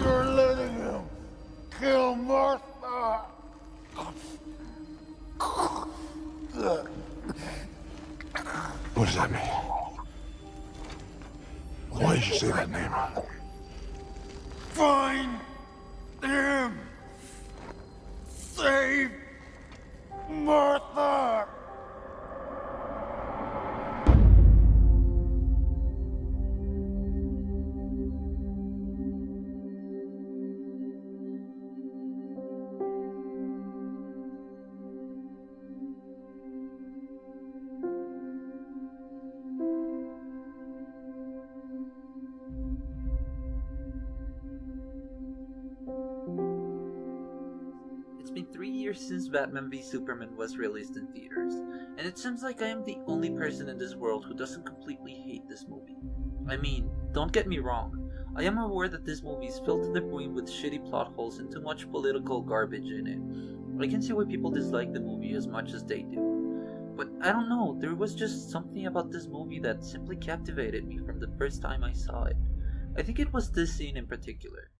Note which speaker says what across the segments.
Speaker 1: You're letting him kill Martha.
Speaker 2: What does that mean? Why did you say that name?
Speaker 1: Find him. Save Martha.
Speaker 3: It's been 3 years since Batman v Superman was released in theaters, and it seems like I am the only person in this world who doesn't completely hate this movie. I mean, don't get me wrong, I am aware that this movie is filled to the brim with shitty plot holes and too much political garbage in it. I can see why people dislike the movie as much as they do. But I don't know, there was just something about this movie that simply captivated me from the first time I saw it. I think it was this scene in particular.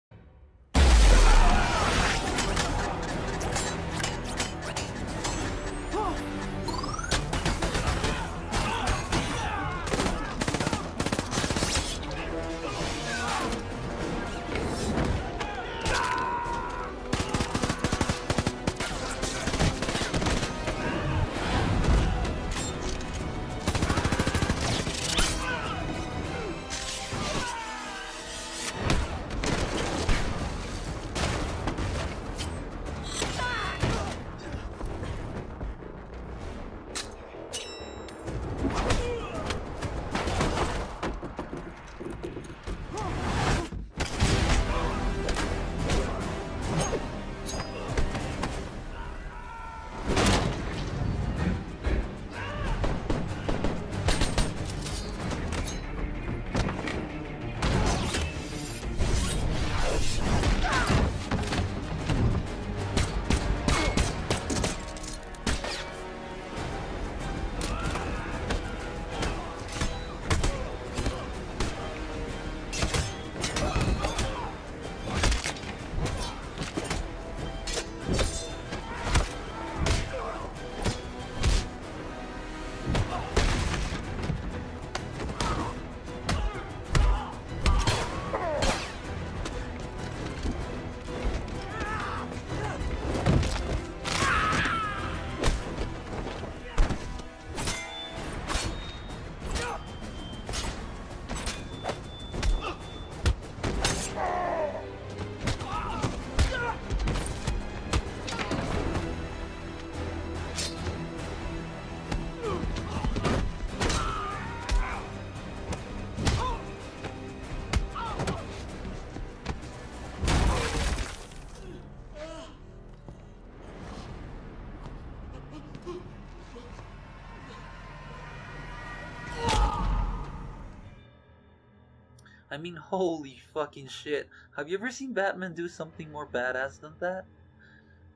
Speaker 3: I mean, holy fucking shit. Have you ever seen Batman do something more badass than that?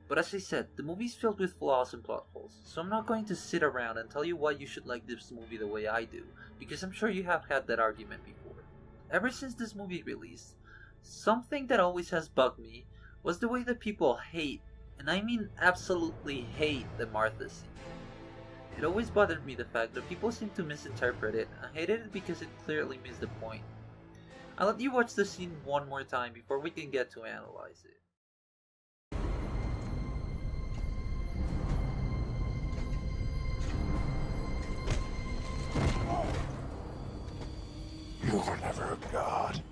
Speaker 3: But as I said, the movie's filled with flaws and plot holes, so I'm not going to sit around and tell you why you should like this movie the way I do, because I'm sure you have had that argument before. Ever since this movie released, something that always has bugged me was the way that people hate, and I mean absolutely hate, the Martha scene. It always bothered me the fact that people seem to misinterpret it, and hated it because it clearly missed the point. I'll let you watch the scene one more time before we can get to analyze it.
Speaker 2: You were never a god.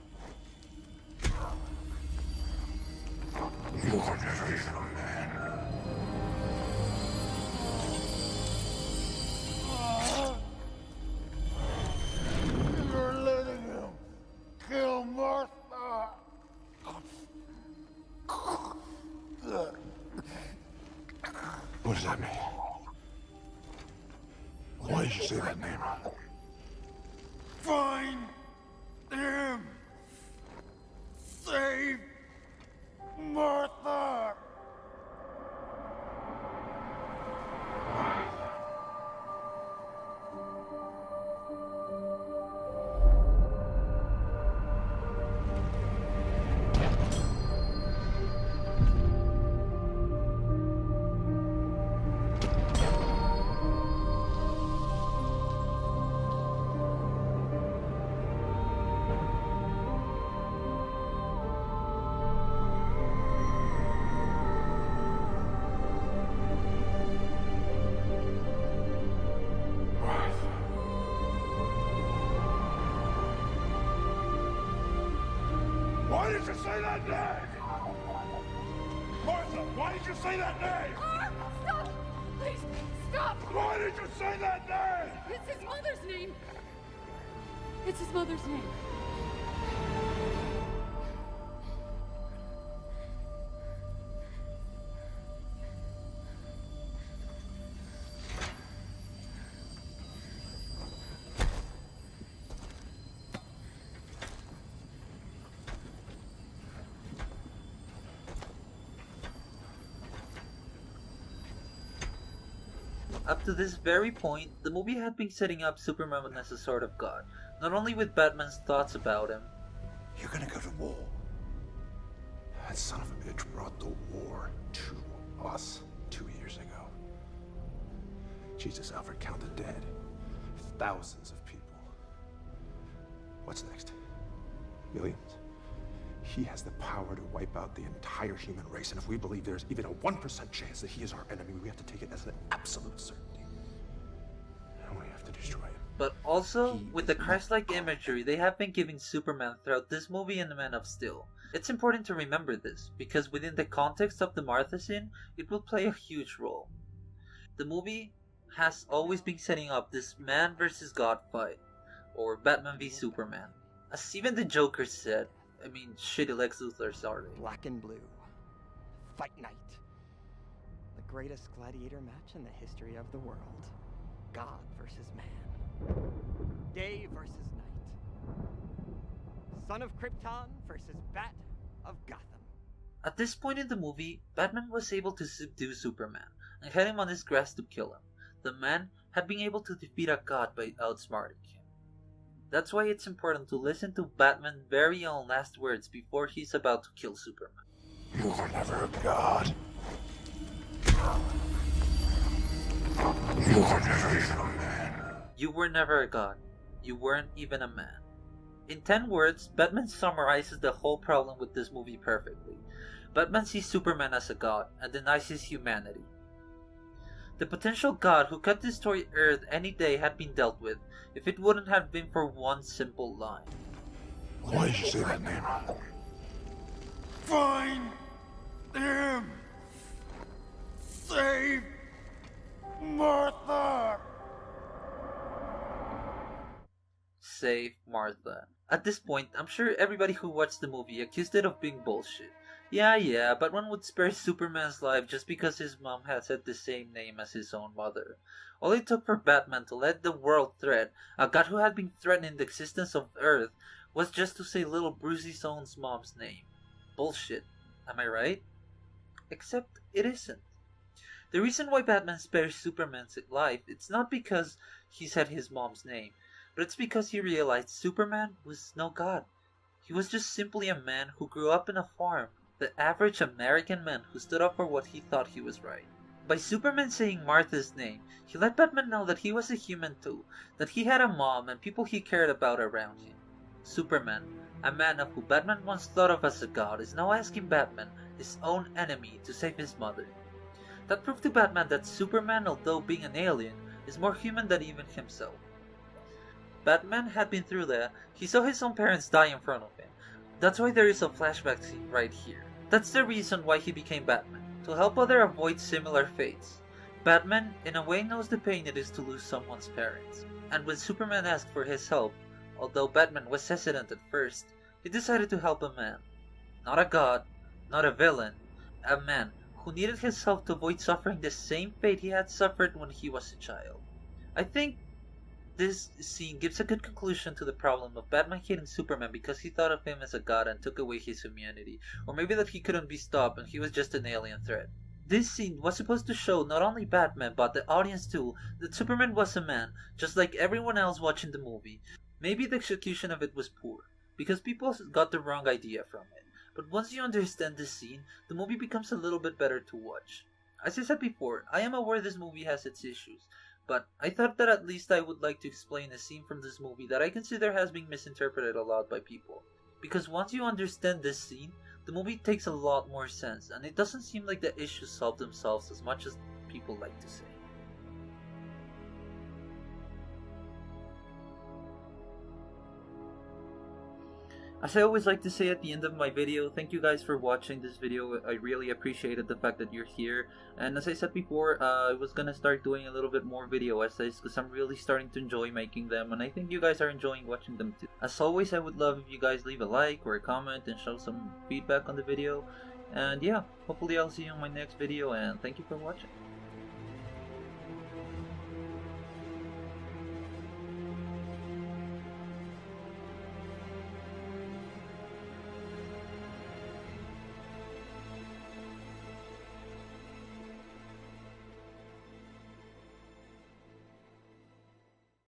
Speaker 2: You were never even a man.
Speaker 1: You're letting him kill Martha.
Speaker 2: What does that mean? Why did you say that name?
Speaker 1: Find him. Save Martha. say that name? Martha, why did you say that name?
Speaker 4: Stop! Please, stop!
Speaker 1: Why did you say that name?
Speaker 4: It's his mother's name. It's his mother's name.
Speaker 3: Up to this very point, the movie had been setting up Superman as a sort of god, not only with Batman's thoughts about him.
Speaker 2: You're gonna go to war. That son of a bitch brought the war to us 2 years ago. Jesus, Alfred, count the dead. Thousands of people. What's next? Millions? He has the power to wipe out the entire human race, and if we believe there's even a 1% chance that he is our enemy, we have to take it as an absolute certainty. And we have to destroy him.
Speaker 3: But also, with the Christ-like imagery they have been giving Superman throughout this movie and Man of Steel. It's important to remember this, because within the context of the Martha scene, it will play a huge role. The movie has always been setting up this man versus God fight, or Batman v Superman. As even the Joker said, shitty Lex Luthor, sorry.
Speaker 5: Black and blue. Fight night. The greatest gladiator match in the history of the world. God versus man. Day versus night. Son of Krypton versus Bat of Gotham.
Speaker 3: At this point in the movie, Batman was able to subdue Superman and had him on his grasp to kill him. The man had been able to defeat a god by outsmarting him. That's why it's important to listen to Batman's very own last words before he's about to kill Superman.
Speaker 2: You were never a god. You were never even a man.
Speaker 3: You were never a god. You weren't even a man. In 10 words, Batman summarizes the whole problem with this movie perfectly. Batman sees Superman as a god and denies his humanity. The potential god who could destroy Earth any day had been dealt with if it wouldn't have been for one simple line.
Speaker 2: Why did you say that name?
Speaker 1: Find him! Save Martha!
Speaker 3: Save Martha. At this point, I'm sure everybody who watched the movie accused it of being bullshit. Yeah, but one would spare Superman's life just because his mom had said the same name as his own mother. All it took for Batman to let the world threat a god who had been threatening the existence of Earth was just to say little Brucey's own mom's name. Bullshit. Am I right? Except it isn't. The reason why Batman spares Superman's life, it's not because he said his mom's name, but it's because he realized Superman was no god. He was just simply a man who grew up in a farm. The average American man who stood up for what he thought he was right. By Superman saying Martha's name, he let Batman know that he was a human too, that he had a mom and people he cared about around him. Superman, a man of who Batman once thought of as a god, is now asking Batman, his own enemy, to save his mother. That proved to Batman that Superman, although being an alien, is more human than even himself. Batman had been through that. He saw his own parents die in front of him. That's why there is a flashback scene right here. That's the reason why he became Batman, to help others avoid similar fates. Batman, in a way, knows the pain it is to lose someone's parents. And when Superman asked for his help, although Batman was hesitant at first, he decided to help a man. Not a god, not a villain, a man who needed his help to avoid suffering the same fate he had suffered when he was a child. I think this scene gives a good conclusion to the problem of Batman hating Superman because he thought of him as a god and took away his humanity, or maybe that he couldn't be stopped and he was just an alien threat. This scene was supposed to show not only Batman but the audience too that Superman was a man, just like everyone else watching the movie. Maybe the execution of it was poor, because people got the wrong idea from it, but once you understand this scene, the movie becomes a little bit better to watch. As I said before, I am aware this movie has its issues, but I thought that at least I would like to explain a scene from this movie that I consider has been misinterpreted a lot by people. Because once you understand this scene, the movie takes a lot more sense, and it doesn't seem like the issues solve themselves as much as people like to say. As I always like to say at the end of my video, thank you guys for watching this video. I really appreciated the fact that you're here. And as I said before, I was gonna start doing a little bit more video essays because I'm really starting to enjoy making them, and I think you guys are enjoying watching them too. As always, I would love if you guys leave a like or a comment and show some feedback on the video. And yeah, hopefully I'll see you in my next video, and thank you for watching.